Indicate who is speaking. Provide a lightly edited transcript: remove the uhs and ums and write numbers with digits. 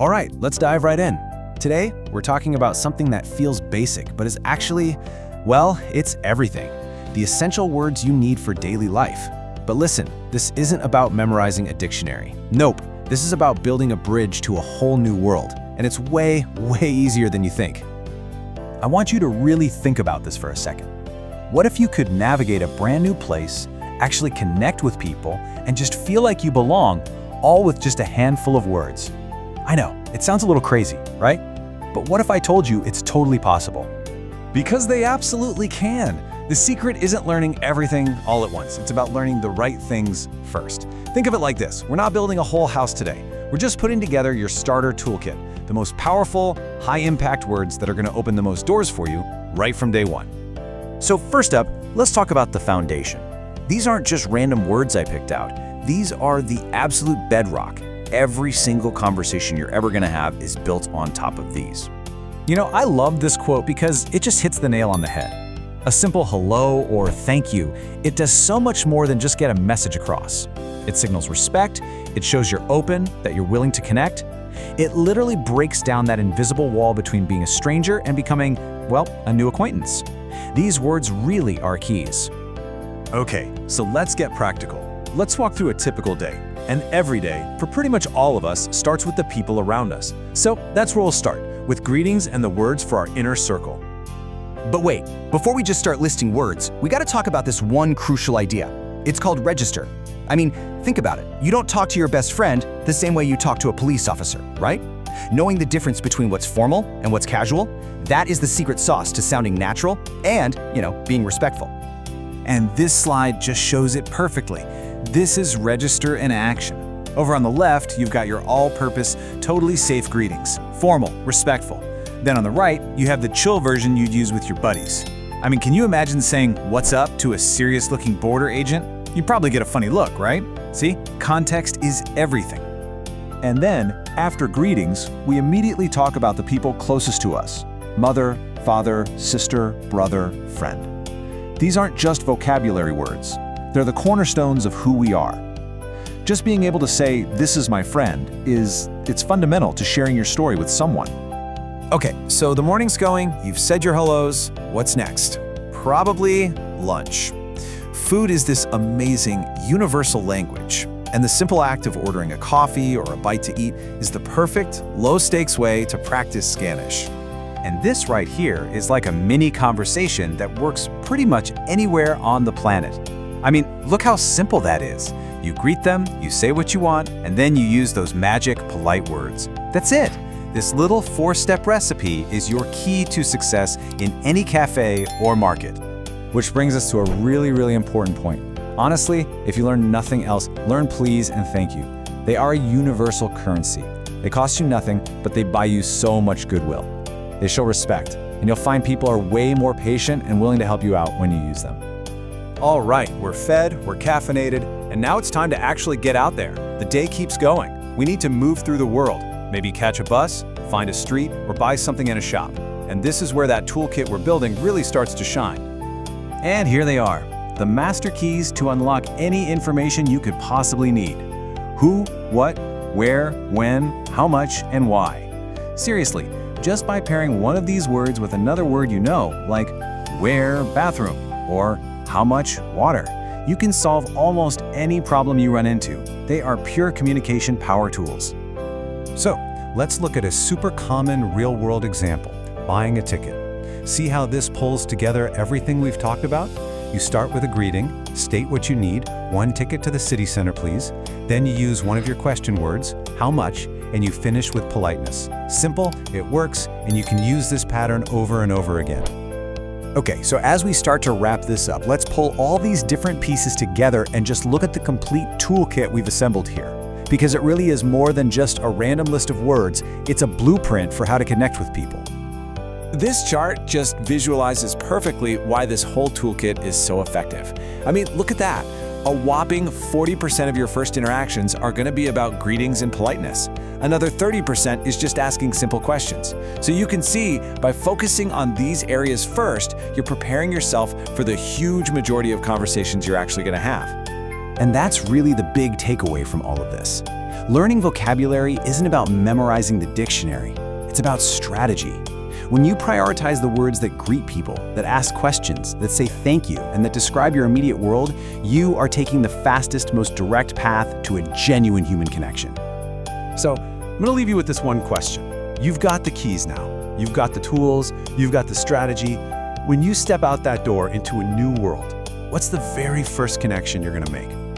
Speaker 1: All right, let's dive right in. Today, we're talking about something that feels basic, but is actually, well, it's everything. The essential words you need for daily life. But listen, this isn't about memorizing a dictionary. Nope, this is about building a bridge to a whole new world. And it's way, way easier than you think. I want you to really think about this for a second. What if you could navigate a brand new place, actually connect with people, and just feel like you belong, all with just a handful of words? I know, it sounds a little crazy, right? But what if I told you it's totally possible? Because they absolutely can. The secret isn't learning everything all at once. It's about learning the right things first. Think of it like this. We're not building a whole house today. We're just putting together your starter toolkit, the most powerful, high-impact words that are going to open the most doors for you right from day one. So first up, let's talk about the foundation. These aren't just random words I picked out. These are the absolute bedrock. Every single conversation you're ever going to have is built on top of these. You know, I love this quote because it just hits the nail on the head. A simple hello or thank you, it does so much more than just get a message across. It signals respect, it shows you're open, that you're willing to connect. It literally breaks down that invisible wall between being a stranger and becoming, well, a new acquaintance. These words really are keys. Okay, so let's get practical. Let's walk through a typical day. And every day, for pretty much all of us, starts with the people around us. So that's where we'll start, with greetings and the words for our inner circle.
Speaker 2: But wait, before we just start listing words, we gotta talk about this one crucial idea. It's called register. I mean, think about it. You don't talk to your best friend the same way you talk to a police officer, right? Knowing the difference between what's formal and what's casual, that is the secret sauce to sounding natural and, being respectful.
Speaker 1: And this slide just shows it perfectly. This is register in action. Over on the left, you've got your all-purpose, totally safe greetings, formal, respectful. Then on the right, you have the chill version you'd use with your buddies. I mean, can you imagine saying "what's up" to a serious-looking border agent? You'd probably get a funny look, right? See, context is everything. And then, after greetings, we immediately talk about the people closest to us: mother, father, sister, brother, friend. These aren't just vocabulary words. They're the cornerstones of who we are. Just being able to say, "this is my friend," it's fundamental to sharing your story with someone. Okay, so the morning's going, you've said your hellos, what's next? Probably lunch. Food is this amazing, universal language, and the simple act of ordering a coffee or a bite to eat is the perfect, low-stakes way to practice Spanish. And this right here is like a mini conversation that works pretty much anywhere on the planet. I mean, look how simple that is. You greet them, you say what you want, and then you use those magic, polite words. That's it. This little 4-step recipe is your key to success in any cafe or market. Which brings us to a really, really important point. Honestly, if you learn nothing else, learn please and thank you. They are a universal currency. They cost you nothing, but they buy you so much goodwill. They show respect, and you'll find people are way more patient and willing to help you out when you use them. All right, we're fed, we're caffeinated, and now it's time to actually get out there. The day keeps going. We need to move through the world. Maybe catch a bus, find a street, or buy something in a shop. And this is where that toolkit we're building really starts to shine. And here they are, the master keys to unlock any information you could possibly need. Who, what, where, when, how much, and why. Seriously, just by pairing one of these words with another word you know, like where, bathroom, or how much, water, you can solve almost any problem you run into. They are pure communication power tools. So, let's look at a super common real-world example, buying a ticket. See how this pulls together everything we've talked about? You start with a greeting, state what you need, 1 ticket to the city center please, then you use one of your question words, how much, and you finish with politeness. Simple, it works, and you can use this pattern over and over again. Okay, so as we start to wrap this up, let's pull all these different pieces together and just look at the complete toolkit we've assembled here. Because it really is more than just a random list of words, it's a blueprint for how to connect with people. This chart just visualizes perfectly why this whole toolkit is so effective. I mean, look at that. A whopping 40% of your first interactions are going to be about greetings and politeness. Another 30% is just asking simple questions. So you can see, by focusing on these areas first, you're preparing yourself for the huge majority of conversations you're actually going to have. And that's really the big takeaway from all of this. Learning vocabulary isn't about memorizing the dictionary. It's about strategy. When you prioritize the words that greet people, that ask questions, that say thank you, and that describe your immediate world, you are taking the fastest, most direct path to a genuine human connection. So, I'm gonna leave you with this one question. You've got the keys now. You've got the tools, you've got the strategy. When you step out that door into a new world, what's the very first connection you're gonna make?